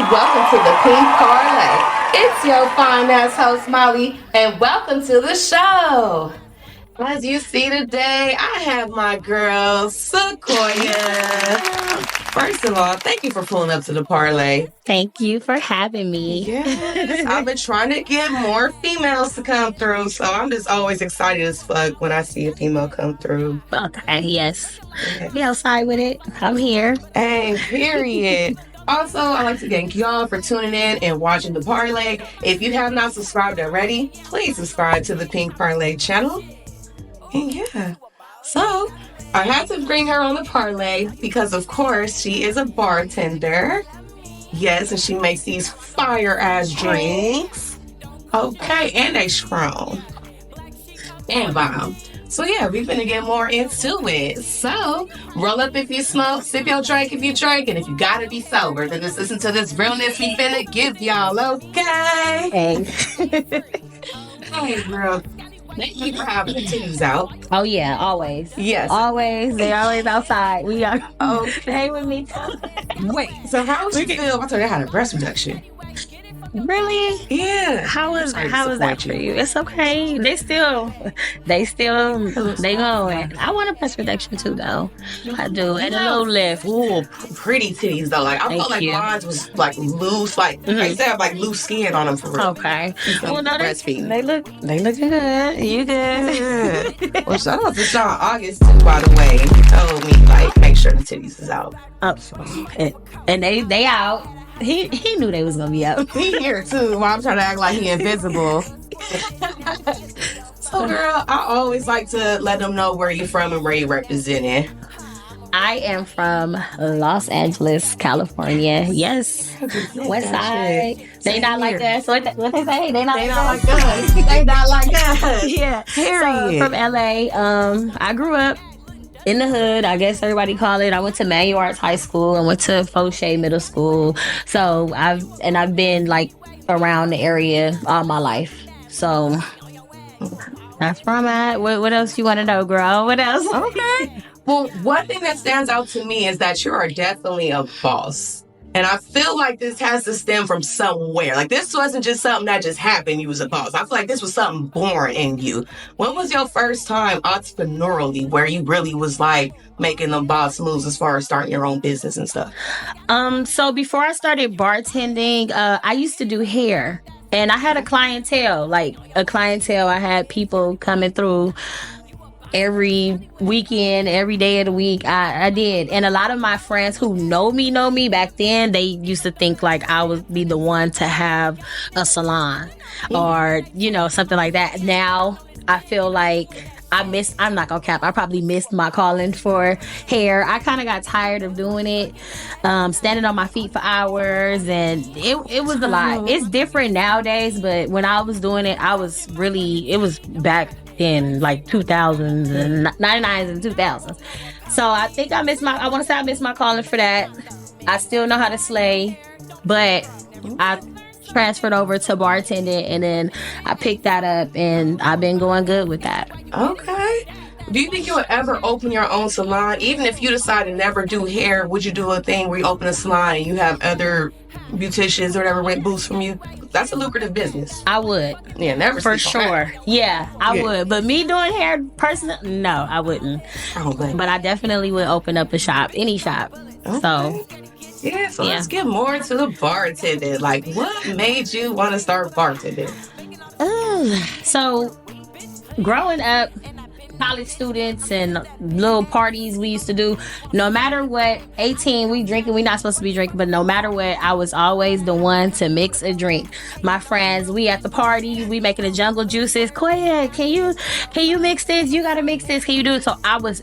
Welcome to the Pink Parley. It's your fine ass host Molly, and welcome to the show. As you see today, I have my girl Sequoya. First of all, thank you for pulling up to the parlay. Thank you for having me. Yes, I've been trying to get more females to come through, so I'm just always excited as fuck when I see a female come through. Okay, yes. Be outside with it. I'm here. And period. Also, I'd like to thank y'all for tuning in and watching the parlay. If you have not subscribed already, please subscribe to the Pink Parlay channel. And yeah, so I had to bring her on the parlay because, of course, she is a bartender. Yes, and she makes these fire-ass drinks. Okay, and they strong. And bomb. So yeah, we're gonna get more into it. So, roll up if you smoke, sip your drink if you drink, and if you gotta be sober, then just listen to this realness we finna give y'all, okay? Hey. Hey, girl. Thank you for having the titties out. Oh, yeah, always. Yes. Always. They're always outside. We are. Oh, Stay with me. wait. So how would you feel? I told you I had a breast reduction. Really? Yeah. How is that for you? It's okay. They going. I want a breast reduction too, though. I do. And a little lift. Ooh, pretty titties though. Like I felt like mine was like loose. Like they said, like loose skin on them for real. Okay. Well, no, breastfeeding. They look good. You good? Well, shout out to Sean August too, by the way. He told me like make sure the titties is out. And they out. He knew they was gonna be out. He here too. While I'm trying to act like he invisible. So, girl, I always like to let them know where you from and where you representing. I am from Los Angeles, California. Yes, West Side. They not like us. What they say? They not like us. They not like us. Yeah. Period. So, from LA. I grew up in the hood, I guess everybody call it. I went to Manual Arts High School. I went to Fauché Middle School. So I've been like around the area all my life. So that's where I'm at. What else you want to know, girl? What else? Okay. Well, one thing that stands out to me is that you are definitely a boss. And I feel like this has to stem from somewhere. Like, this wasn't just something that just happened, you was a boss. I feel like this was something born in you. When was your first time entrepreneurially where you really was, like, making them boss moves as far as starting your own business and stuff? So before I started bartending, I used to do hair. And I had a clientele. I had people coming through every weekend, every day of the week. I did. And a lot of my friends who know me back then, they used to think like I would be the one to have a salon or, something like that. Now I feel like I'm not gonna cap, I probably missed my calling for hair. I kind of got tired of doing it, standing on my feet for hours, and it was a lot. It's different nowadays, but when I was doing it, it was back in like 2000s and 99s and 2000s. So I think I missed my calling for that. I still know how to slay, but I transferred over to bartending, and then I picked that up, and I've been going good with that. Okay. Do you think you would ever open your own salon? Even if you decide to never do hair, would you do a thing where you open a salon and you have other beauticians or whatever rent booths from you? That's a lucrative business. I would. Yeah, never for sure. Yeah, I would. But me doing hair personally, no, I wouldn't. But I definitely would open up a shop, any shop. Okay. So. Yeah, so let's get more into the bartending. Like, what made you want to start bartending? So, growing up, college students and little parties we used to do, no matter what, 18, we drinking, we not supposed to be drinking, but no matter what, I was always the one to mix a drink. My friends, we at the party, we making the jungle juices. Sequoia, can you mix this? You gotta mix this. Can you do it? So I was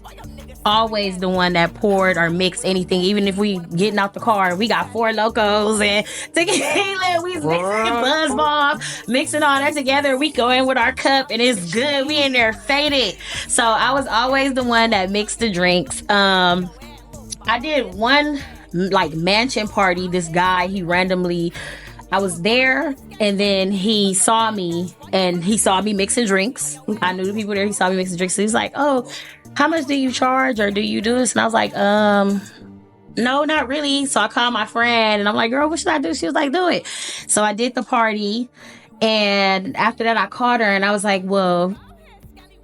always the one that poured or mixed anything. Even if we getting out the car, we got Four Locos and tequila, we mixing Buzzballs, mixing all that together. We go in with our cup and it's good. We in there faded. So I was always the one that mixed the drinks. I did one like mansion party. This guy, I was there, and then he saw me mixing drinks. I knew the people there. He saw me mixing drinks. So he was like, "Oh, how much do you charge, or do you do this?" And I was like, no, not really. So I called my friend and I'm like, girl, what should I do? She was like, do it. So I did the party. And after that, I called her and I was like, well,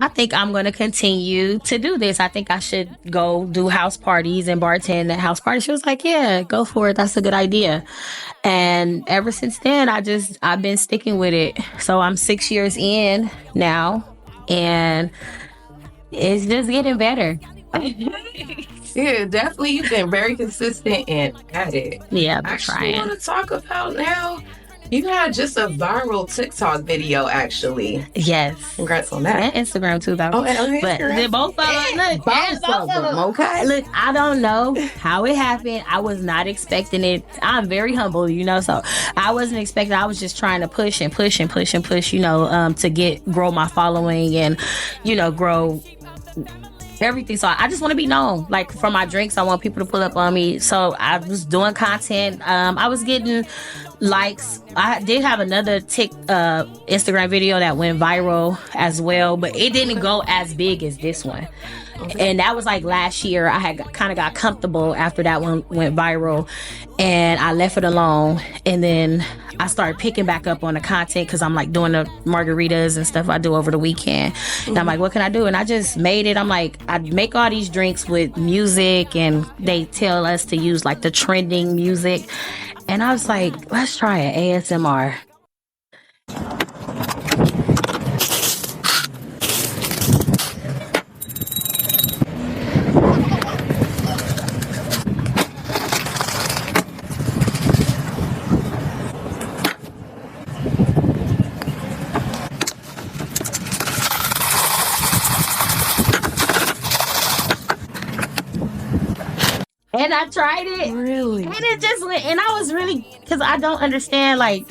I think I'm going to continue to do this. I think I should go do house parties and bartend at house parties. She was like, yeah, go for it. That's a good idea. And ever since then, I've been sticking with it. So I'm 6 years in now and it's just getting better. Yeah, definitely. You've been very consistent and at it. Yeah, I'm Actually, trying. I want to talk about now. You had just a viral TikTok video, actually. Yes. Congrats on that. And Instagram too, though. Oh, and but they're both of them. Look, both of them. Okay. Look, I don't know how it happened. I was not expecting it. I'm very humble, so I wasn't expecting. I was just trying to push and push and push and push, to grow my following and, grow everything. So I just want to be known. Like for my drinks, I want people to pull up on me. So I was doing content. I was getting likes. I did have another Instagram video that went viral as well, but it didn't go as big as this one. Okay. And that was like last year. I had kind of got comfortable after that one went viral and I left it alone. And then I started picking back up on the content because I'm like doing the margaritas and stuff I do over the weekend. And I'm like, what can I do? And I just made it. I'm like, I make all these drinks with music and they tell us to use like the trending music. And I was like, let's try an ASMR. And I tried it. Really? And it just went, and I was really, because I don't understand, like,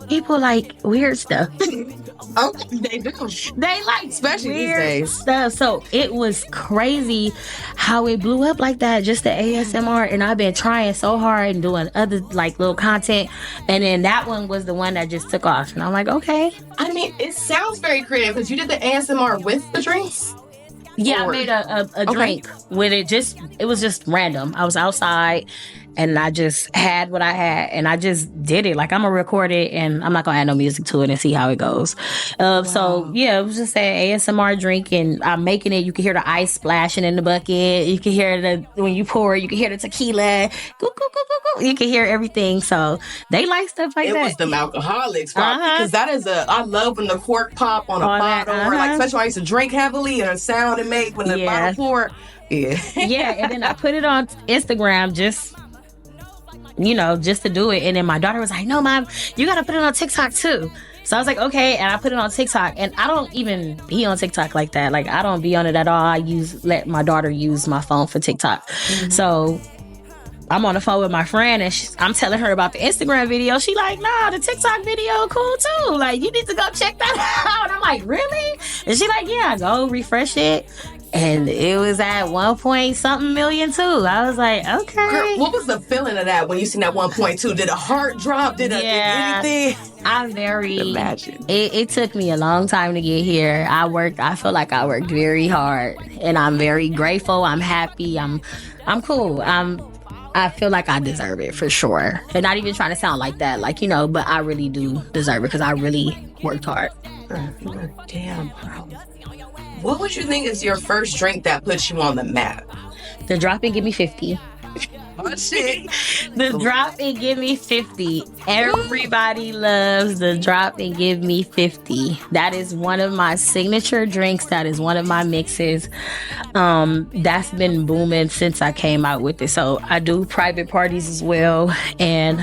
people like weird stuff. Okay, they do. They like especially weird these days. stuff. So it was crazy how it blew up like that, just the ASMR. And I've been trying so hard and doing other like little content. And then that one was the one that just took off. And I'm like, okay. I mean, it sounds very creative because you did the ASMR with the drinks. Yeah, I made a drink with it. It was just random. I was outside and I just had what I had and I just did it. Like I'm gonna record it and I'm not gonna add no music to it and see how it goes. Wow. So yeah, it was just an ASMR drink and I'm making it. You can hear the ice splashing in the bucket. You can hear when you pour it, you can hear the tequila. Goo, goo, goo, goo, goo. You can hear everything. So they like stuff like that. It was them alcoholics, because that is I love when the cork pop on a bottle, or like especially when I used to drink heavily and the sound it make when the bottle pour. Yeah. Yeah, and then I put it on Instagram just to do it. And then my daughter was like, no, Mom, you got to put it on TikTok too. So I was like, okay. And I put it on TikTok. And I don't even be on TikTok like that. Like, I don't be on it at all. I let my daughter use my phone for TikTok. Mm-hmm. So I'm on the phone with my friend and I'm telling her about the Instagram video. She like, nah, the TikTok video cool too. Like, you need to go check that out. And I'm like, really? And she like, yeah, go refresh it. And it was at 1.something million too. I was like, okay. Girl, what was the feeling of that when you seen that 1.2? Did a heart drop? Did anything? I'm very... Imagine. It took me a long time to get here. I feel like I worked very hard. And I'm very grateful. I'm happy. I'm cool. I feel like I deserve it for sure. And not even trying to sound like that, but I really do deserve it because I really worked hard. Damn, bro. What would you think is your first drink that puts you on the map? The drop and give me 50. Oh, shit. The drop and give me 50. Everybody loves the drop and give me 50. That is one of my signature drinks. That is one of my mixes. That's been booming since I came out with it. So I do private parties as well. And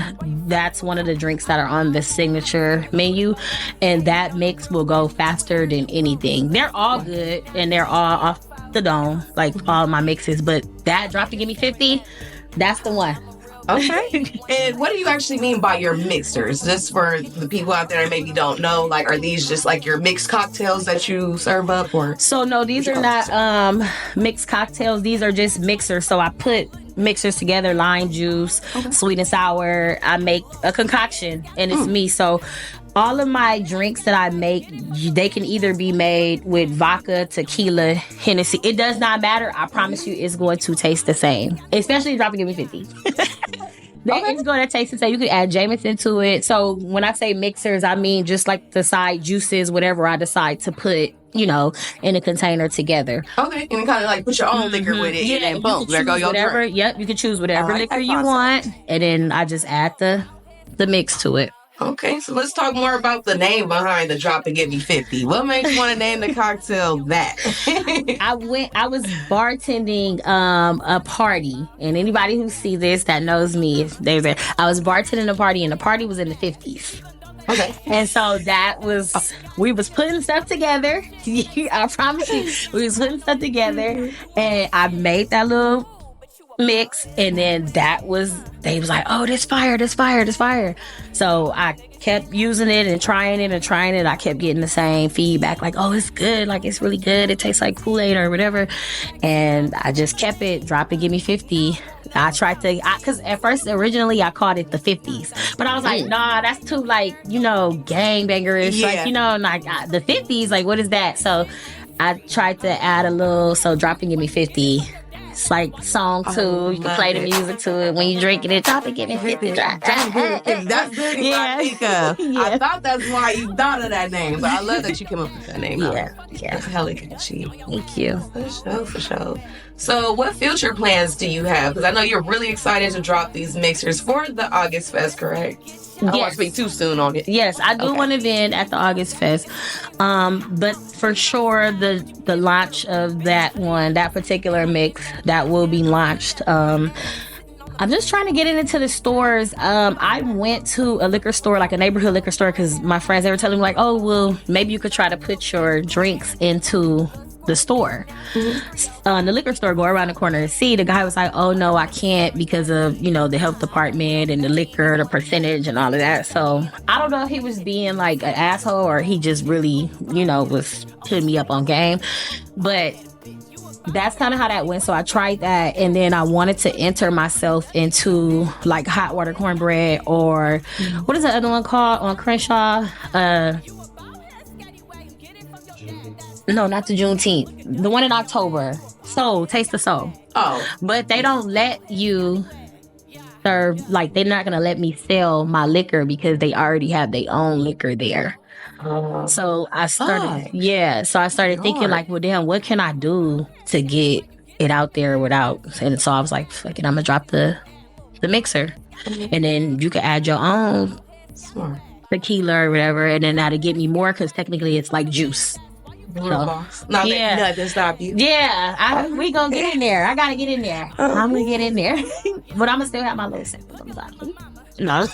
that's one of the drinks that are on the signature menu. And that mix will go faster than anything. They're all good and they're all off the dome, like all my mixes. But that drop and give me 50, that's the one. Okay. And what do you actually mean by your mixers? Just for the people out there that maybe don't know, like, are these just like your mixed cocktails that you serve up, or? So no, these are not mixed cocktails. These are just mixers. So I put mixers together, lime juice, sweet and sour. I make a concoction and it's me. So all of my drinks that I make, they can either be made with vodka, tequila, Hennessy. It does not matter. I promise you, it's going to taste the same. Especially dropping Give Me 50. It's going to taste the same. You could add Jameson to it. So when I say mixers, I mean just like the side juices, whatever I decide to put, in a container together. Okay. And kind of like put your own liquor with it. And then boom, there go your drink. Yep, you can choose whatever liquor you want. And then I just add the mix to it. Okay, so let's talk more about the name behind the Drop and Give Me 50. What made you want to name the cocktail that? I was bartending a party, and anybody who sees this that knows me, I was bartending a party, and the party was in the 50s. Okay. And so we was putting stuff together. I promise you, we was putting stuff together, and I made that little mix, and then they was like, oh, this fire. So I kept using it and trying it. I kept getting the same feedback, like, oh, it's good, like it's really good, it tastes like Kool-Aid or whatever. And I just kept it, Drop and Give Me 50. I tried to, because at first originally I called it the 50s, but I was like, nah, that's too like, gangbangerish, like, like the 50s, like what is that? So I tried to add a little, so Drop and Give Me 50. It's like song too. You can play the music to it when you drinking it. Drop and Give Me 50. That's really what I think of. Yeah. I thought that's why you thought of that name, but I love that you came up with that name. Yeah. It's hella catchy. Thank you. For sure. So what future plans do you have? Because I know you're really excited to drop these mixers for the August Fest, correct? I don't want to speak too soon on it. Yes, I do want to event at the August Fest. But for sure, the launch of that particular mix, that will be launched. I'm just trying to get it into the stores. I went to a liquor store, like a neighborhood liquor store, because my friends, they were telling me like, oh, well, maybe you could try to put your drinks into the store. The liquor store, go around the corner and see. The guy was like, oh no, I can't because of the health department and the liquor, the percentage and all of that. So I don't know if he was being like an asshole or he just really was putting me up on game, but that's kind of how that went. So I tried that, and then I wanted to enter myself into like hot water cornbread, or what is the other one called on Crenshaw? No, not the Juneteenth. The one in October. Soul, Taste the Soul. Oh. But they don't let you serve, like, they're not going to let me sell my liquor because they already have their own liquor there. So I started, thinking like, well, damn, what can I do to get it out there without? And so I was like, fuck it, I'm going to drop the mixer. And then you can add your own tequila or whatever. And then that'll get me more because technically it's like juice. Boss. Not that nothing stop you. Yeah, we gonna get in there. I gotta get in there. I'm gonna get in there, but I'm gonna still have my little samples on the side. No.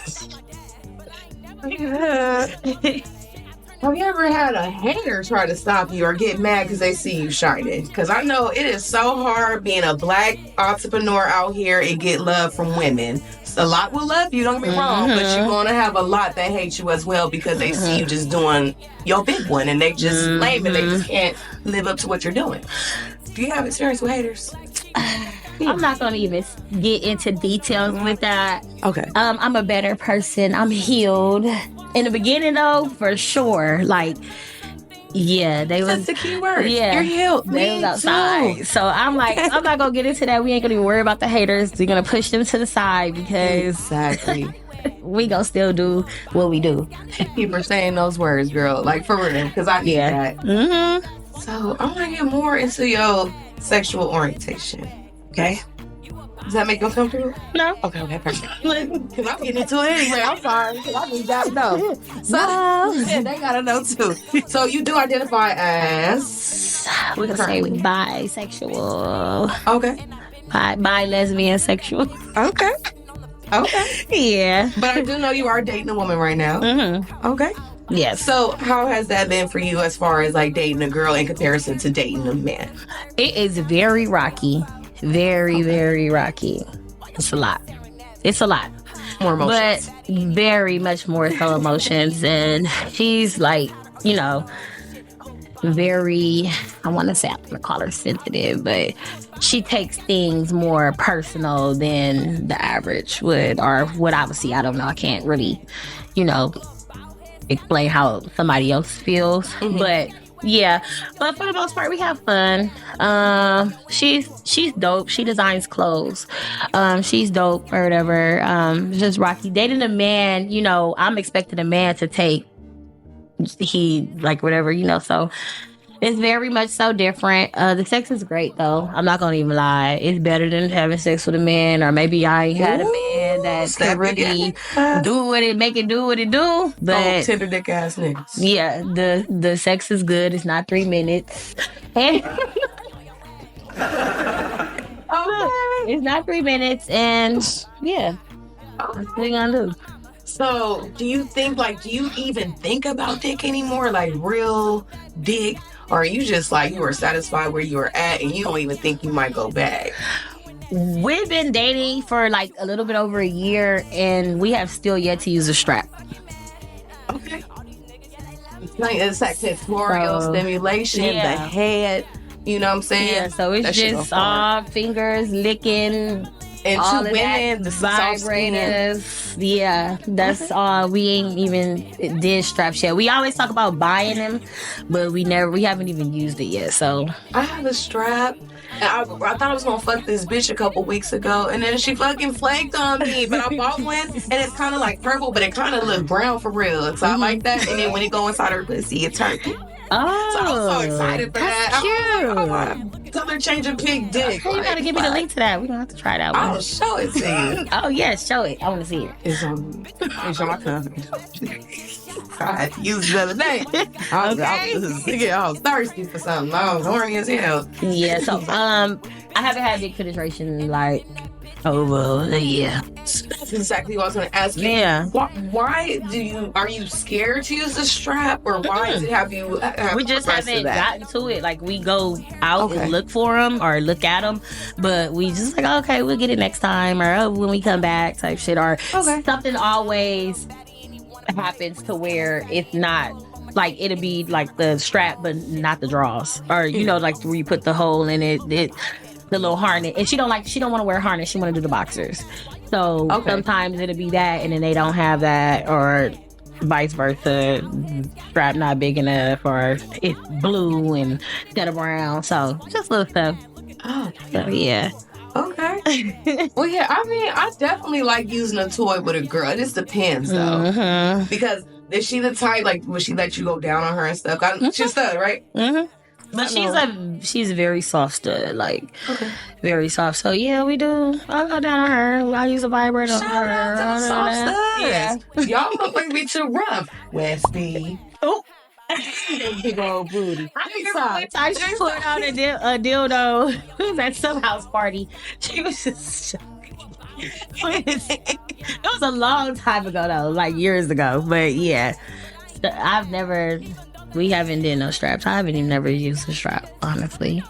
Have you ever had a hater try to stop you or get mad because they see you shining? Because I know it is so hard being a black entrepreneur out here and get love from women. A lot will love you, don't get me wrong, but you're going to have a lot that hate you as well because they see you just doing your big one and they just lame and they just can't live up to what you're doing. Do you have experience with haters? I'm not going to even get into details with that. Okay. I'm a better person. I'm healed. In the beginning, though, for sure, like, yeah, that's the key word. Yeah, you're healed. They was outside. Too. So I'm like, I'm not gonna get into that. We ain't gonna even worry about the haters. We're gonna push them to the side because we gonna still do what we do. Keep her saying those words, girl. Like for real, because I need that. Mm-hmm. So I want to get more into your sexual orientation. Okay. Does that make you comfortable? No. Okay, perfect. Because I'm getting into it anyway. I'm sorry. Because I need that to know. So, they got to know too. So, you do identify as... We're going to say bisexual. Okay. Bi lesbian sexual. Okay. Yeah. But I do know you are dating a woman right now. Mm-hmm. Okay. Yes. So, how has that been for you as far as like dating a girl in comparison to dating a man? It is very rocky. Very rocky. It's a lot. More emotions. But very much more so emotions. And she's like, very, I want to say, I'm going to call her sensitive, but she takes things more personal than the average would, or what I would see. I don't know. I can't really, explain how somebody else feels. But yeah, but for the most part, we have fun. She's dope. She designs clothes. She's dope or whatever. Just Rocky dating a man. You know, I'm expecting a man to take like whatever. You know, so. It's very much so different. The sex is great though. I'm not gonna even lie. It's better than having sex with a man, or maybe I ain't had a man that can really make it do what it do. But tender dick ass niggas. Yeah, the sex is good. It's not 3 minutes. And it's not 3 minutes, and yeah, what you gonna do? So, do you even think about dick anymore? Like real dick? Or are you just like, you were satisfied where you were at and you don't even think you might go back? We've been dating for like a little bit over a year and we have still yet to use a strap. Okay. It's like clitoral stimulation, the head, you know what I'm saying? Yeah, so it's just all fingers, licking, and all two of women, that, the vibrators. Yeah, that's all. We ain't even did straps yet. We always talk about buying them, but we haven't even used it yet. So I have a strap. And I thought I was gonna fuck this bitch a couple weeks ago, and then she fucking flaked on me. But I bought one, and it's kind of like purple, but it kind of look brown for real. So I like that. And then when it go inside her pussy, it's turkey. Oh, so I'm so excited for that. Cute. Oh, color changing pig dick. Okay, you gotta give me the link to that. We gonna have to try that one. I'll show it to you. Oh yes, show it. I want to see it. It's on my phone. I had to use it the other day. I was thirsty for something. I was horny as hell. Yeah, so I haven't had dick penetration in like over a year. That's exactly what I was going to ask you. Yeah. Why are you scared to use the strap, or why have you? We just haven't gotten to it. Like we go out and look for them or look at them, but we just like, okay, we'll get it next time, or when we come back type shit, or something always happens to where it's not like, it'll be like the strap but not the drawers, or you know, like where you put the hole in it, the little harness. And she don't want to wear a harness, she want to do the boxers. So sometimes it'll be that and then they don't have that, or vice versa, strap not big enough, or it's blue and instead of brown. So just little stuff. So yeah. Okay. Well, yeah, I mean, I definitely like using a toy with a girl. It just depends, though. Because is she the type, like, would she let you go down on her and stuff? She's stud, right? But she's a very soft stud, like, very soft. So, yeah, we do. I'll go down on her. I use a vibrator on her. Shout out to the soft studs. Yeah. Y'all look like we too rough. Westy. Oh. Big old booty. I just put out a dildo. It was at some house party. She was just it was a long time ago though, like years ago. But yeah, we haven't did no straps. I haven't even never used a strap, honestly.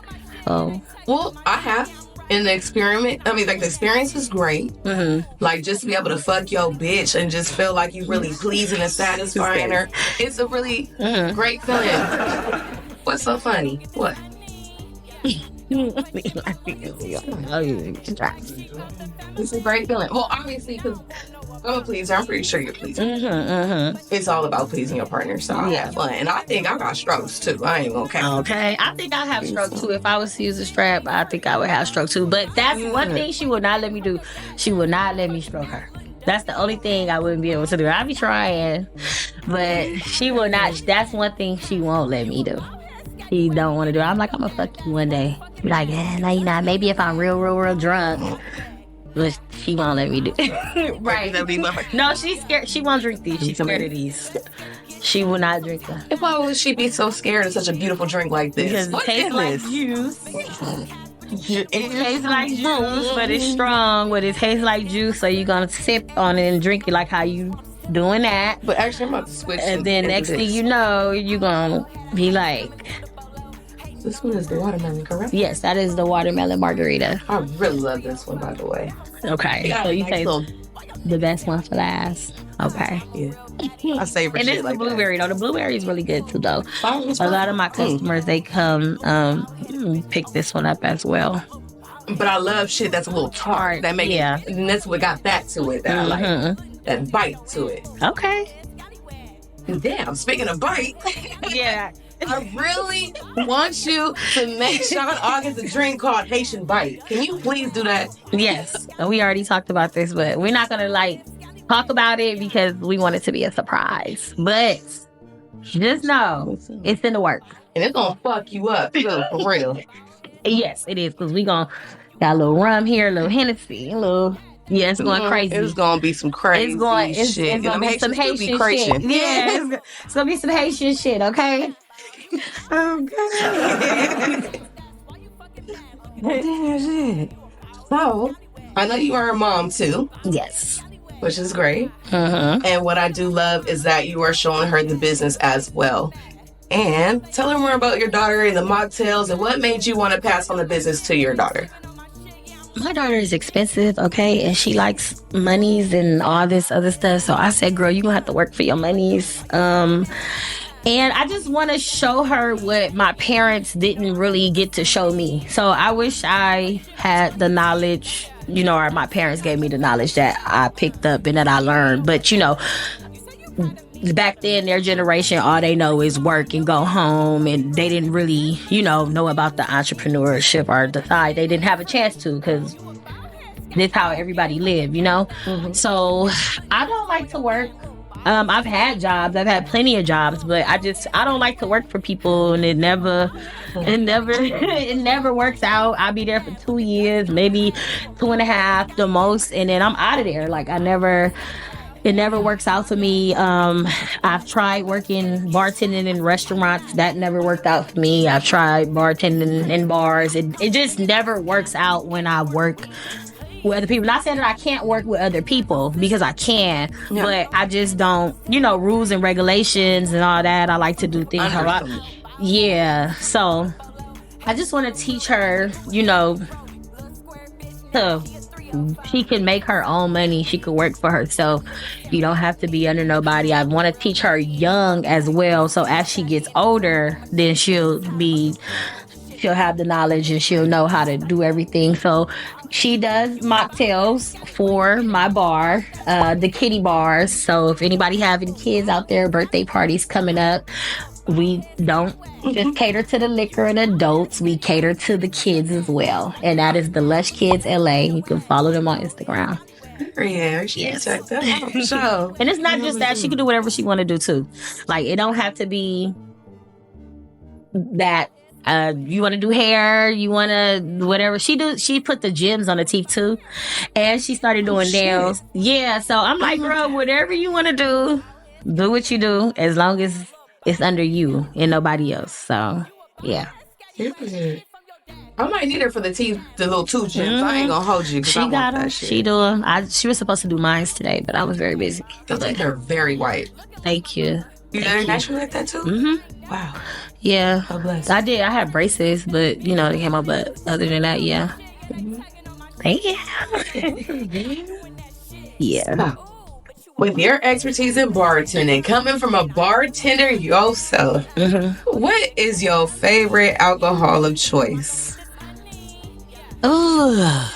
Oh, well, I have. And the experience was great. Like, just to be able to fuck your bitch and just feel like you really pleasing and satisfying her. It's a really great feeling. What's so funny? What? It's a great feeling. Well, obviously, because I'm a pleaser. I'm pretty sure you're pleasing. It's all about pleasing your partner, so I have fun. And I think I got strokes, too. I ain't gonna count. Okay. I think I have strokes, too. If I was to use a strap, I think I would have stroke, too. But that's one thing she would not let me do. She would not let me stroke her. That's the only thing I wouldn't be able to do. I'd be trying, but she will not. That's one thing she won't let me do. She don't want to do it. I'm like, I'm gonna fuck you one day. Be like, no, you're not. Maybe if I'm real drunk. But she won't let me do it. Right. No, she's scared. She won't drink these. She's scared of these. She will not drink them. Why would she be so scared of such a beautiful drink like this? Because it tastes like juice. It tastes like juice, but it's strong. But it tastes like juice, so you're gonna sip on it and drink it like how you doing that. But actually, I'm about to switch. And then next thing you know, you're gonna be like, this one is the watermelon, correct? Yes, that is the watermelon margarita. I really love this one, by the way. Okay, so you take the best one for last. Okay. Yeah. I savor and shit this like is the blueberry, though. The blueberry is really good, too, though. A lot of my customers, they come pick this one up as well. But I love shit that's a little tart. That make it, and that's what got that to it that I like. That bite to it. Okay. Damn, speaking of bite, Yeah. I really want you to make Sean August a drink called Haitian Bite. Can you please do that? Yes. We already talked about this, but we're not gonna talk about it because we want it to be a surprise. But just know it's in the works. And it's gonna fuck you up, too, for real. Yes, it is, because we got a little rum here, a little Hennessy, a little. Yeah, it's going crazy. It's gonna be some crazy shit. It's gonna be some Haitian shit. Yeah, it's gonna be some Haitian shit, okay? Oh, God. Damn shit. So, I know you are a mom, too. Yes. Which is great. Uh-huh. And what I do love is that you are showing her the business as well. And tell her more about your daughter and the mocktails and what made you want to pass on the business to your daughter. My daughter is expensive, okay? And she likes monies and all this other stuff. So I said, girl, you're going to have to work for your monies. And I just want to show her what my parents didn't really get to show me. So I wish I had the knowledge, or my parents gave me the knowledge that I picked up and that I learned. But, back then, their generation, all they know is work and go home. And they didn't really, know about the entrepreneurship or the side. They didn't have a chance to because this is how everybody lived, Mm-hmm. So I don't like to work. I've had jobs. I've had plenty of jobs, but I don't like to work for people, and it never works out. I'll be there for 2 years, maybe 2.5 the most, and then I'm out of there. It never works out for me. I've tried working bartending in restaurants. That never worked out for me. I've tried bartending in bars. It just never works out when I work with other people. Not saying that I can't work with other people, because I can, but I just don't, rules and regulations and all that. I like to do things so I just want to teach her, she can make her own money. She could work for herself. You don't have to be under nobody. I want to teach her young as well, so as she gets older, then she'll have the knowledge and she'll know how to do everything. So she does mocktails for my bar, the kiddie bars. So if anybody have any kids out there, birthday parties coming up, we don't just cater to the liquor and adults. We cater to the kids as well. And that is the Lushhh Kids LA. You can follow them on Instagram. Yeah, she can check that out for sure. And it's not just that. She can do whatever she want to do too. It don't have to be that. You want to do hair, you want to whatever. She put the gems on the teeth too, and she started doing nails. Yeah, so I'm like, girl, whatever you want to do what you do, as long as it's under you and nobody else. So yeah. I might need her for the teeth, the little tooth gems. I ain't gonna hold you. She got them. She do them. She was supposed to do mine today, but I was very busy. I think they're very white. Thank you. You got her naturally like that too? Mm-hmm. Wow. Yeah. God bless. I did. I had braces, but they came up. But other than that, yeah. Mm-hmm. Thank you. Yeah. With your expertise in bartending, coming from a bartender yourself, what is your favorite alcohol of choice? Oh.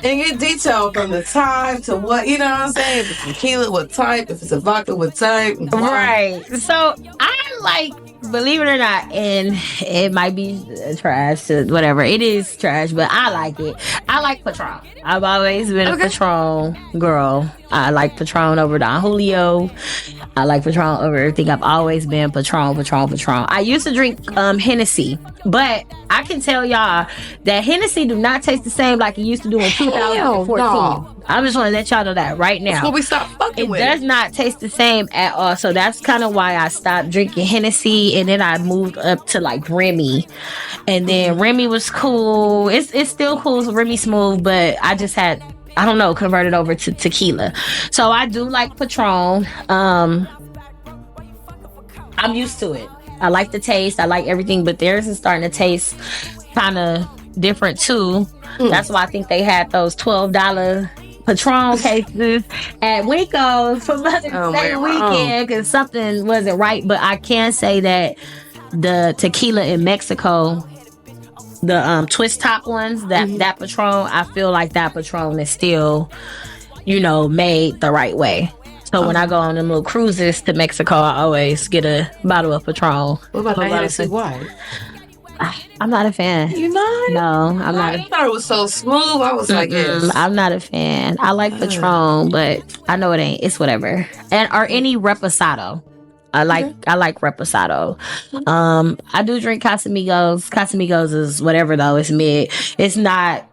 And get detail from the type to what, you know what I'm saying? If it's tequila, what type? If it's a vodka, what type? Right. So I like, believe it or not, and it might be trash, whatever. It is trash, but I like it. I like Patron. I've always been a Patron girl. I like Patron over Don Julio. I like Patron over everything. I've always been Patron. I used to drink Hennessy, but I can tell y'all that Hennessy do not taste the same like it used to do in 2014. No. I just want to let y'all know that right now. That's what we stopped fucking with. It does not taste the same at all. So that's kind of why I stopped drinking Hennessy, and then I moved up to Remy. And then Remy was cool. It's still cool. So Remy smooth, but I just had, I don't know, converted over to tequila. So I do like Patron. I'm used to it. I like the taste. I like everything, but theirs is starting to taste kind of different too. That's why I think they had those $12 Patron cases at Winko's for Mother's Day weekend because something wasn't right. But I can say that the tequila in Mexico, the twist top ones, that Patron, I feel like that Patron is still, made the right way. So when I go on them little cruises to Mexico, I always get a bottle of Patron. What about the Hennessy White? I'm not a fan. You not? No, I'm not. I thought it was so smooth. I was like, yes. I'm not a fan. I like Patron, but I know it ain't. It's whatever. Or any Reposado. I like Reposado. I do drink Casamigos. Casamigos is whatever though. It's mid. It's not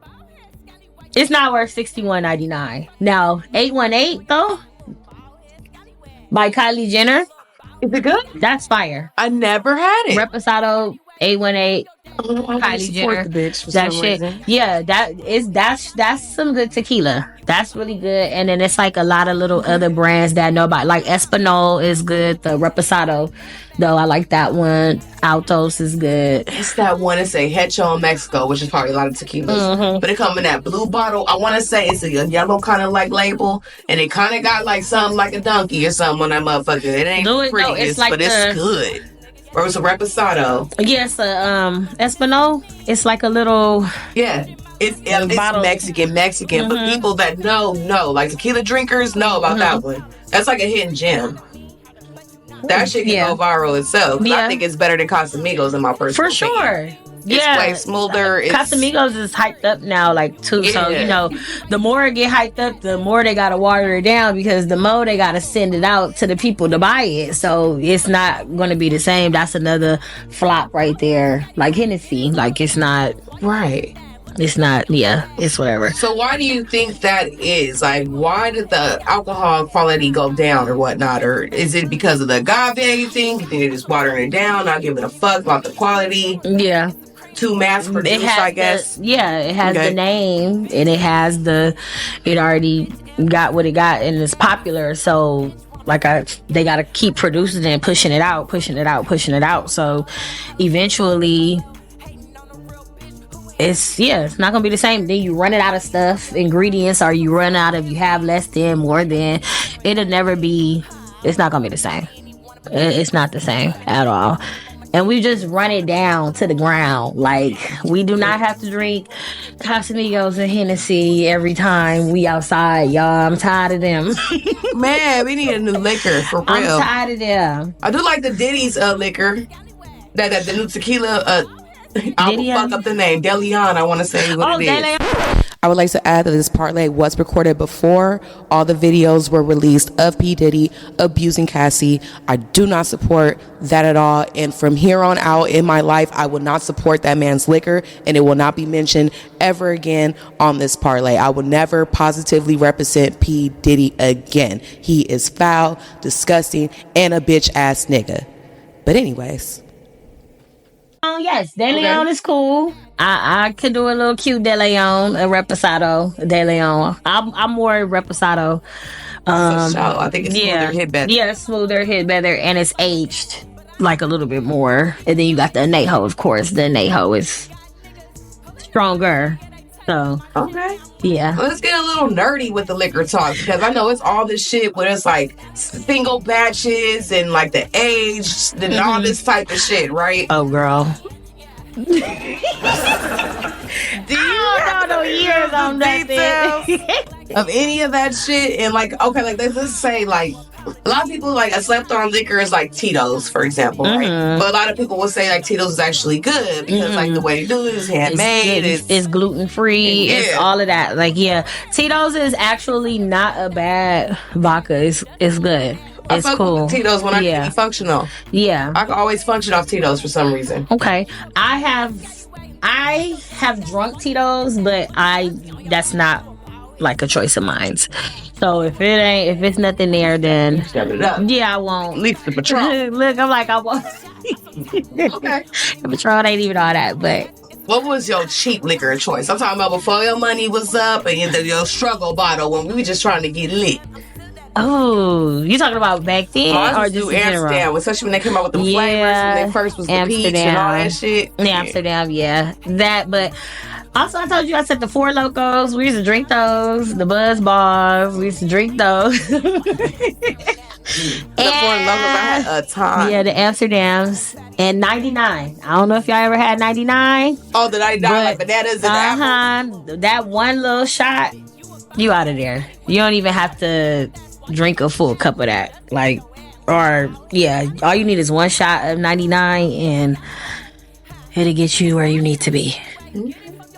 worth $61.99. Now 818 though by Kylie Jenner. Is it good? That's fire. I never had it. Reposado 818. Kylie Jenner. The bitch for that some shit. reason. Yeah, that's some good tequila. That's really good. And then it's like a lot of little other brands that nobody like. Espinol is good. The Reposado, though, I like that one. Altos is good. It's that one. It's a Hecho in Mexico, which is probably a lot of tequilas. But it come in that blue bottle. I want to say it's a yellow kind of like label, and it kind of got like something like a donkey or something on that motherfucker. It ain't pretty, it's like but it's good. Or it's a Reposado. Yes, Espinol. It's like a little. Yeah, it's Mexican. But people that know, like tequila drinkers, know about that one. That's like a hidden gem. That shit can go viral itself. I think it's better than Casamigos in my personal opinion. For sure. It's way smoother. Casamigos is hyped up now, like too. So the more it get hyped up, the more they gotta water it down because the more they gotta send it out to the people to buy it. So it's not gonna be the same. That's another flop right there. Like Hennessy, like it's not right. It's not. Yeah, it's whatever. So why do you think that is? Like, why did the alcohol quality go down or whatnot? Or is it because of the agave? You think they're just watering it down, not giving a fuck about the quality? Yeah. Too mass produced, I guess. It has the name and it already got what it got and it's popular. So they gotta keep producing it and pushing it out. So eventually it's not gonna be the same. Then you run it out of stuff, ingredients, or you run out of you have less than, more than. It'll never be. It's not gonna be the same. It's not the same at all. And we just run it down to the ground. Like, we do not have to drink Casamigos and Hennessy every time we outside, y'all. I'm tired of them. Man, we need a new liquor, for real. I'm tired of them. I do like the Diddy's liquor. That the new tequila. I will fuck up the name. DeLeon, I want to say what it is. I would like to add that this parlay was recorded before all the videos were released of P. Diddy abusing Cassie. I do not support that at all. And from here on out in my life, I will not support that man's liquor, and it will not be mentioned ever again on this parlay. I will never positively represent P. Diddy again. He is foul, disgusting, and a bitch ass nigga. But anyways. Oh yes, De Leon is cool. I could do a little cute De Leon, a Reposado De Leon. I'm more Reposado. I think it's smoother, hit better. Yeah, smoother, hit better, and it's aged like a little bit more. And then you got the Anejo, of course. The Anejo is stronger. So yeah. Let's get a little nerdy with the liquor talk because I know it's all this shit where it's like single batches and like the age and all this type of shit, right? Oh, girl. Do you know no years on that of any of that shit? And like, okay, like let's just say like a lot of people like a slept on liquor is like Tito's, for example, right? But a lot of people will say like Tito's is actually good because like the way they do it is handmade, it's gluten free, it's all of that. Like Tito's is actually not a bad vodka. It's good. It's cool. With Tito's when I can be functional. Yeah, I can always function off Tito's for some reason. Okay, I have drunk Tito's, but that's not like a choice of mine. So if it's nothing there, then I won't. At least the Patron. Look, I'm like, I won't. Okay. The Patron ain't even all that, but. What was your cheap liquor choice? I'm talking about before your money was up and your struggle bottle when we were just trying to get lit. Oh, you talking about back then or just in Amsterdam, general? Especially when they came out with the flavors when they first was the peach and all that shit. Amsterdam, that. But also, I told you I said the Four Locos. We used to drink those. The Buzzballs. We used to drink those. The Four Locos, I had a ton. Yeah, the Amsterdams. And 99. I don't know if y'all ever had 99. Oh, the 99 like bananas and apples. That one little shot. You out of there. You don't even have to drink a full cup of that. Like, or yeah, all you need is one shot of 99 and it'll get you where you need to be.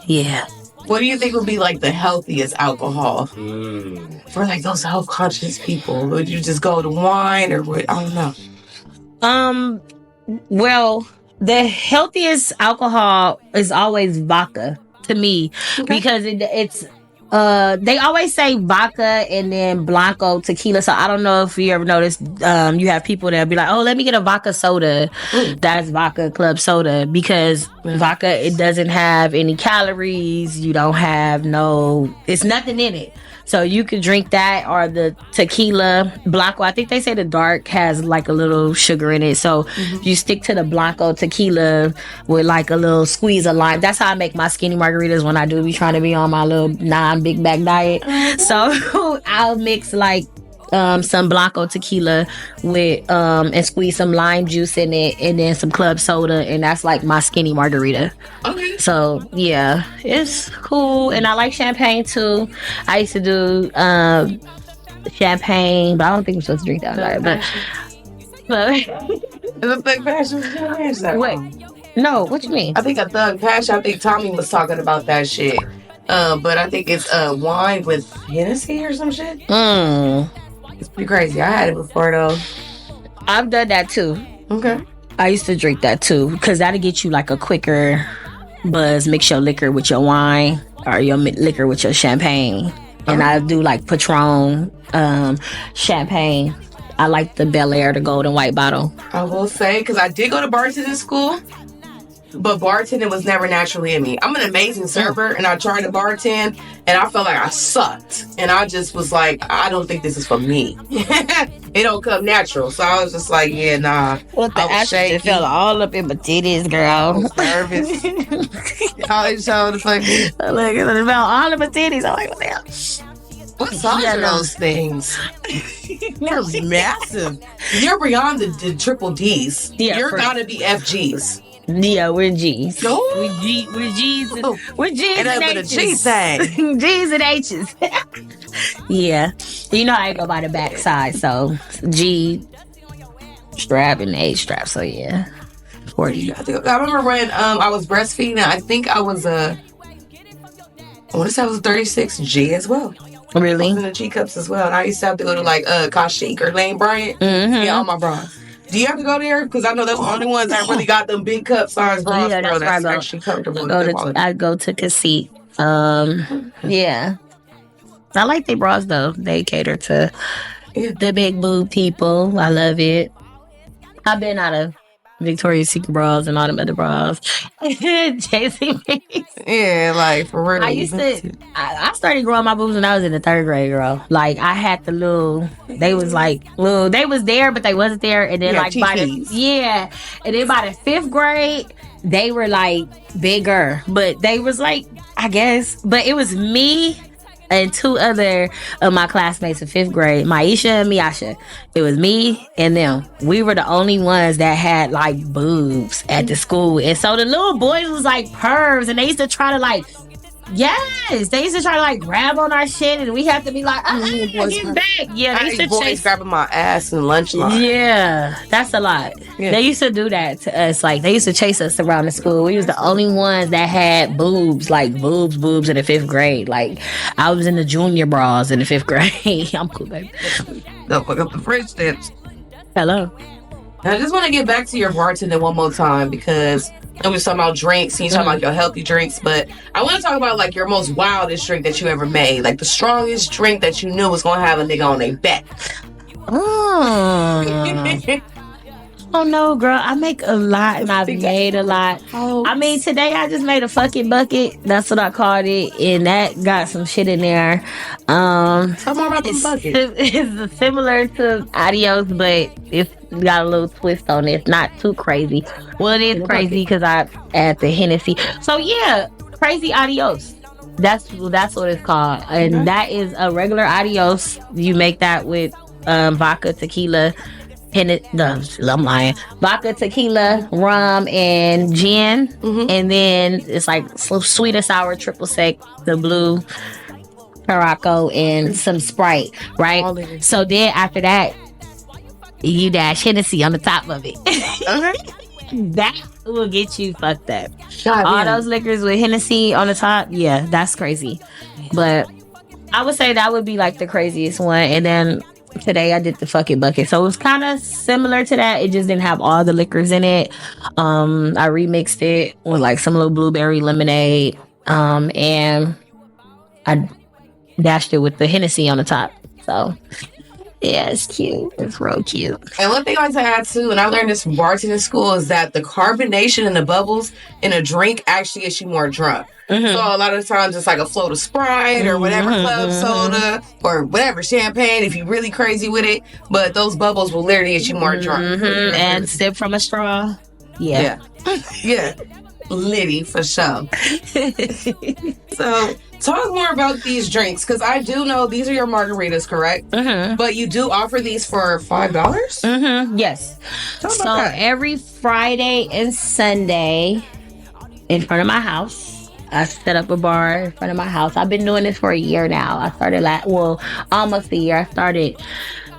Yeah. What do you think would be like the healthiest alcohol for like those health conscious people? Would you just go to wine or what? I don't know. Well, the healthiest alcohol is always vodka to me, because it's they always say vodka and then blanco tequila. So I don't know if you ever noticed, you have people that be like, oh, let me get a vodka soda. That's vodka club soda, because vodka, it doesn't have any calories. You don't have it's nothing in it. So you could drink that, or the tequila blanco. I think they say the dark has like a little sugar in it. So you stick to the blanco tequila with like a little squeeze of lime. That's how I make my skinny margaritas when I do be trying to be on my little non-big bag diet. So I'll mix like some blanco tequila with and squeeze some lime juice in it, and then some club soda, and that's like my skinny margarita. Okay. So yeah, it's cool. And I like champagne too. I used to do champagne, but I don't think we're supposed to drink that night. But is a Thug Passion? Wait, no, what you mean? I think a Thug Passion. I think Tommy was talking about that shit. But I think it's wine with Hennessy or some shit. It's pretty crazy. I had it before though. I've done that too. Okay. I used to drink that too, because that'll get you like a quicker buzz. Mix your liquor with your wine, or your liquor with your champagne. And I do like Patron champagne. I like the Bel Air, the gold and white bottle. I will say, because I did go to bartending school, but bartending was never naturally in me. I'm an amazing server, and I tried to bartend, and I felt like I sucked. And I just was like, I don't think this is for me. It don't come natural. So I was just like, yeah, nah. What the action fell all up in my titties, girl. I was nervous. I showed the fucking... Look, it fell all in my titties. I'm like, what the hell? What size are those things? They're massive. You're beyond the triple Ds. Yeah, you're gotta be FGs. Yeah, we're G's. No, we're G's. We're G's and H's. G thing. G's and H's. Yeah, you know I go by the back side, so G strap and H strap. So yeah, 40. I remember when I was breastfeeding. I think I want to say I was 36G as well. Really? I was in the G cups as well. And I used to have to go to like Kashyyyk or Lane Bryant. Yeah, all my bras. Do you have to go there? Because I know they're the only ones that really got them big cup size bras. Yeah, that's that's where actually comfortable. I go to Kashyyyk. Yeah. I like their bras though. They cater to the big boob people. I love it. I've been out of Victoria's Secret bras and all them other bras. JC. Yeah, like for real. I started growing my boobs when I was in the 3rd grade, girl. Like I had the they was there, but they wasn't there. And then and then by the 5th grade, they were like bigger, but they was like, I guess, but it was me and 2 other of my classmates in 5th grade, Maisha and Miasha. It was me and them. We were the only ones that had like boobs at the school. And so the little boys was like pervs, and they used to try to like, they used to try to like grab on our shit, and we had to be like, get back. Yeah, they used to boys grabbing my ass in lunch line. Yeah, that's a lot. Yeah. They used to do that to us. Like they used to chase us around the school. We was the only ones that had boobs, like boobs in the 5th grade. Like I was in the junior bras in the 5th grade. I'm cool, baby. Don't fuck up the fridge steps. Hello. I just want to get back to your bartending one more time, because we were talking about drinks, and you talking about your healthy drinks, but I want to talk about like your most wildest drink that you ever made, like the strongest drink that you knew was gonna have a nigga on their back. Oh no, girl, I make a lot, and I've made a lot. I mean, today I just made a fucking bucket. That's what I called it, and that got some shit in there. Tell more about the bucket. It's similar to Adios, but it's got a little twist on it. It's not too crazy. Well, it is crazy because I add the Hennessy. So yeah, crazy Adios. That's what it's called, and that is a regular Adios. You make that with vodka, tequila. I'm lying. Vodka, tequila, rum, and gin. And then it's like sweet and sour triple sec, the blue. Caraco, and some Sprite, right? So then after that, you dash Hennessy on the top of it. That will get you fucked up. All those liquors with Hennessy on the top, yeah, that's crazy. But I would say that would be like the craziest one. And then today I did the fucking bucket. So it was kind of similar to that. It just didn't have all the liquors in it. I remixed it with like some little blueberry lemonade. And I dashed it with the Hennessy on the top. So yeah, it's cute. It's real cute. And one thing I like to add too, and I learned this from bartending school, is that the carbonation in the bubbles in a drink actually gets you more drunk. So a lot of times it's like a float of Sprite or whatever, club soda or whatever, champagne if you're really crazy with it. But those bubbles will literally get you more drunk. And sip from a straw. Yeah. Liddy for sure. So talk more about these drinks, because I do know these are your margaritas, correct? But you do offer these for $5? Yes. So every Friday and Sunday in front of my house, I set up a bar in front of my house. I've been doing this for a year now. I started almost a year. I started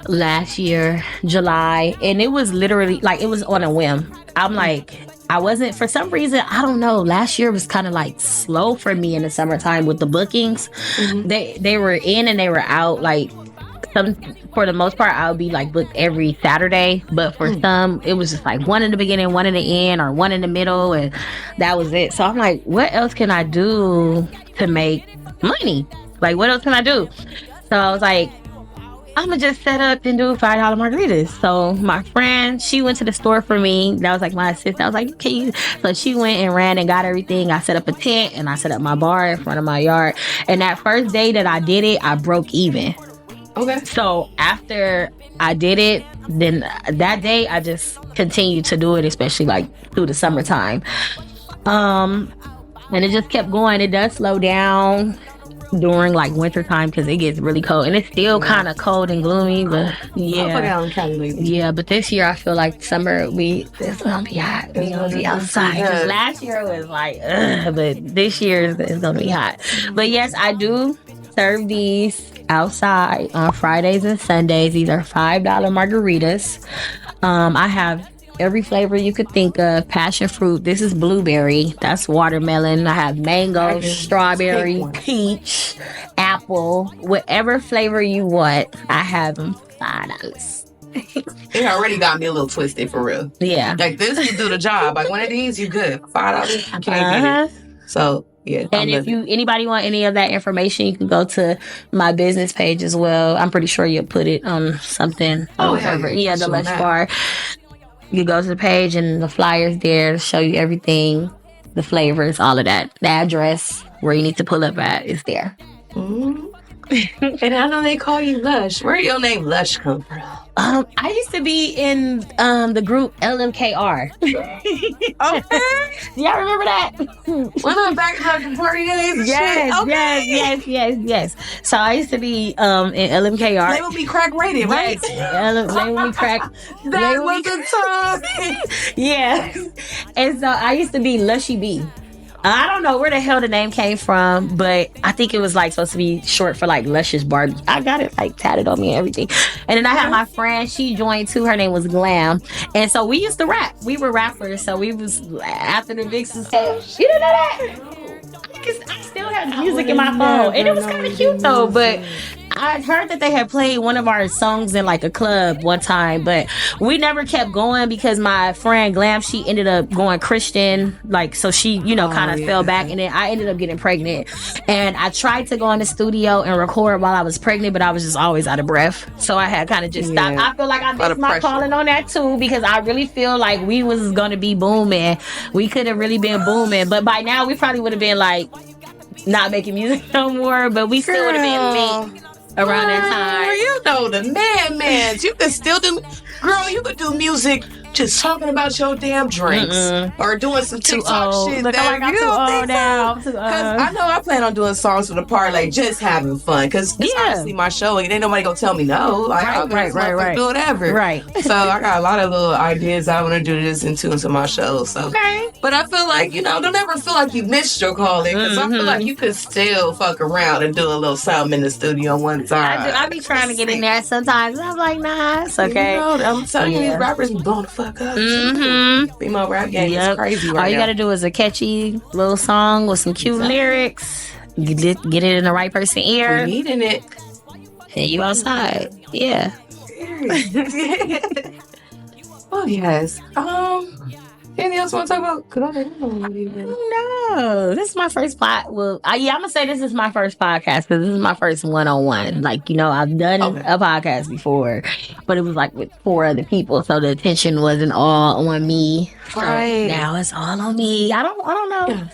last year, July, and it was literally like, it was on a whim. I'm like, I wasn't, for some reason, I don't know, last year was kind of like slow for me in the summertime with the bookings. They were in and they were out. Like, for the most part, I would be like booked every Saturday, but for some, it was just like one in the beginning, one in the end, or one in the middle, and that was it. So I'm like, what else can I do to make money? Like, what else can I do? So I was like, I'm gonna just set up and do $5 margaritas. So my friend, she went to the store for me. That was like my assistant. I was like, okay. So she went and ran and got everything. I set up a tent and I set up my bar in front of my yard. And that first day that I did it, I broke even. Okay. So after I did it, then that day I just continued to do it, especially like through the summertime. And it just kept going. It does slow down during like winter time because it gets really cold, and it's still kind of cold and gloomy, but yeah, but this year I feel like summer it's gonna be hot. We gonna be outside. Last year was like but this year it's gonna be hot. But yes, I do serve these outside on Fridays and Sundays. These are $5 margaritas. I have every flavor you could think of. Passion fruit. This is blueberry. That's watermelon. I have mango, strawberry, peach, apple. Whatever flavor you want, I have them $5. It already got me a little twisted for real. Yeah. Like this will do the job. Like one of these, you good. $5. I can't get it. So yeah. And if anybody want any of that information, you can go to my business page as well. I'm pretty sure you'll put it on something. Yeah, the Lushhh Bar. You go to the page and the flyer's there to show you everything, the flavors, all of that. The address where you need to pull up at is there. And I know they call you Lush. Where did your name Lush come from? I used to be in the group LMKR. Okay. Y'all remember that? When I'm back in party days. Yes. So I used to be in LMKR. Label Me Krack Rated, right? Label Me Krack. That was the time. Yeah. And so I used to be LushhhyB. I don't know where the hell the name came from, but I think it was like supposed to be short for like Lushhh Bar. I got it like tatted on me and everything. And then I had my friend, she joined too. Her name was Glam. And so we used to rap. We were rappers. So we was after the Vixens. You didn't know that? I still have music in my phone. And it was kind of cute though, but I heard that they had played one of our songs in like a club one time, but we never kept going because my friend Glam, she ended up going Christian, like, so she, kind of fell back, and then I ended up getting pregnant. And I tried to go in the studio and record while I was pregnant, but I was just always out of breath. So I had kind of just stopped. I feel like I missed my calling on that too, because I really feel like we was going to be booming. We could have really been booming, but by now we probably would have been like not making music no more, but we still would have been big around that time. You know the man. You could still do, girl, you could do music just talking about your damn drinks or doing some TikTok shit. Look, I'm too old now. Because I know I plan on doing songs for the parlay, just having fun. Because it's honestly my show, and ain't nobody gonna tell me no. Like, I'll do whatever. Right. So I got a lot of little ideas I want to do this into my show. So, but I feel like, don't ever feel like you missed your calling. Because I feel like you could still fuck around and do a little something in the studio one time. I be trying to get in there sometimes. I'm like, nah, it's okay. I'm telling you, these rappers be blowing the fuck up. Female rap game is crazy right now. All you gotta do is a catchy little song with some cute lyrics. Get it in the right person's ear. We're needing it. And you outside. Yeah. Oh, yes. Anything else you want to talk about? No, this is my first Well, I'm gonna say this is my first podcast because this is my first one-on-one. Like, I've done a podcast before, but it was like with 4 other people, so the attention wasn't all on me. Right. So now it's all on me. I don't know. Yeah.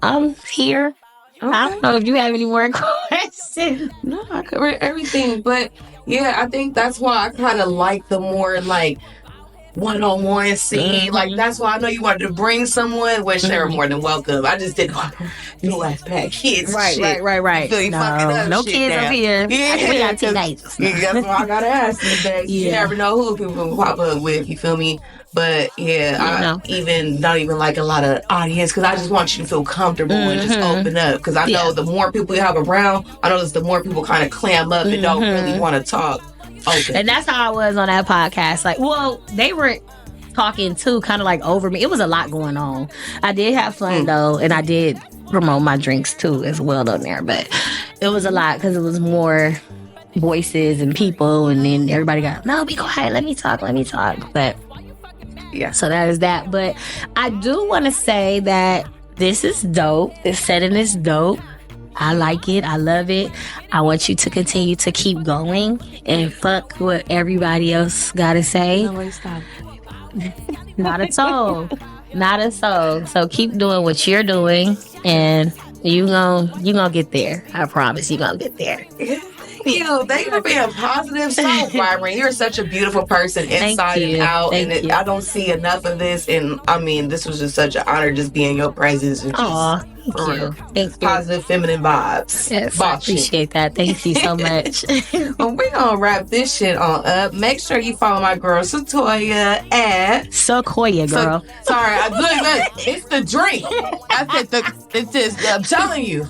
I'm here. Okay. I don't know if you have any more questions. No, I covered everything, but yeah, I think that's why I kind of like the more like one-on-one scene. Like, that's why I know you wanted to bring someone, which they're more than welcome. I just didn't want to last pack kids. Right. No kids up here. Yeah, we got teenagers. That's why I gotta ask these days. You never know who people can pop up with, you feel me? But yeah, I don't even like a lot of audience because I just want you to feel comfortable and just open up. Because I know the more people you have around, I notice the more people kind of clam up and don't really want to talk. Okay. And that's how I was on that podcast. Like, well, they were talking too, kind of like over me. It was a lot going on. I did have fun though, and I did promote my drinks too as well on there. But it was a lot because it was more voices and people, and then everybody got, no, be quiet, let me talk. But yeah, so that is that. But I do want to say that this is dope. This setting is dope. I like it. I love it. I want you to continue to keep going and fuck what everybody else gotta say. No way, stop. Not at all. Not at all. So keep doing what you're doing, and you gonna get there. I promise you gonna get there. Thank you for being positive, so vibrant. You're such a beautiful person inside and out. I don't see enough of this. And I mean, this was just such an honor just being in your presence. And just, thank you. Positive feminine vibes. Yes, I appreciate that. Thank you so much. Well, we're going to wrap this shit on up. Make sure you follow my girl, Sequoya, at... Sequoia, girl. Sorry, it's the drink. I said it's just, I'm telling you.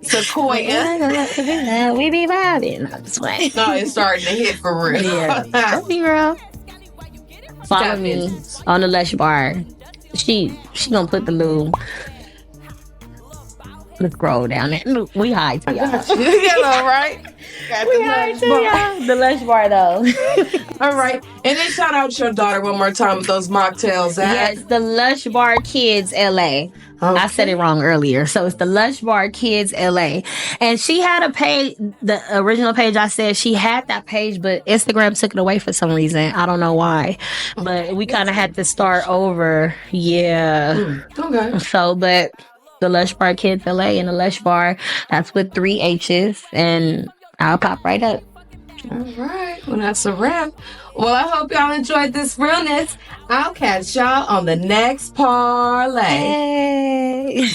Sequoia. We be vibing. I'm just playing. No, it's starting to hit for real. Yeah. Be real. Follow me on the Lushhh Bar. She gonna put the little scroll down there. Look, we high to y'all. Right? We high to y'all. The Lushhh Bar though. All right. And then shout out to your daughter one more time with those mocktails. Yes, the Lushhh Bar Kids LA. Okay. I said it wrong earlier. So it's the Lushhh Bar Kids LA. And she had a page, the original page I said, she had that page, but Instagram took it away for some reason. I don't know why. But we kind of had to start over. Yeah. Okay. So, but the Lushhh Bar Kids LA and the Lushhh Bar, that's with 3 H's. And I'll pop right up. All right. Well, that's a wrap. Well, I hope y'all enjoyed this realness. I'll catch y'all on the next parlay. Hey.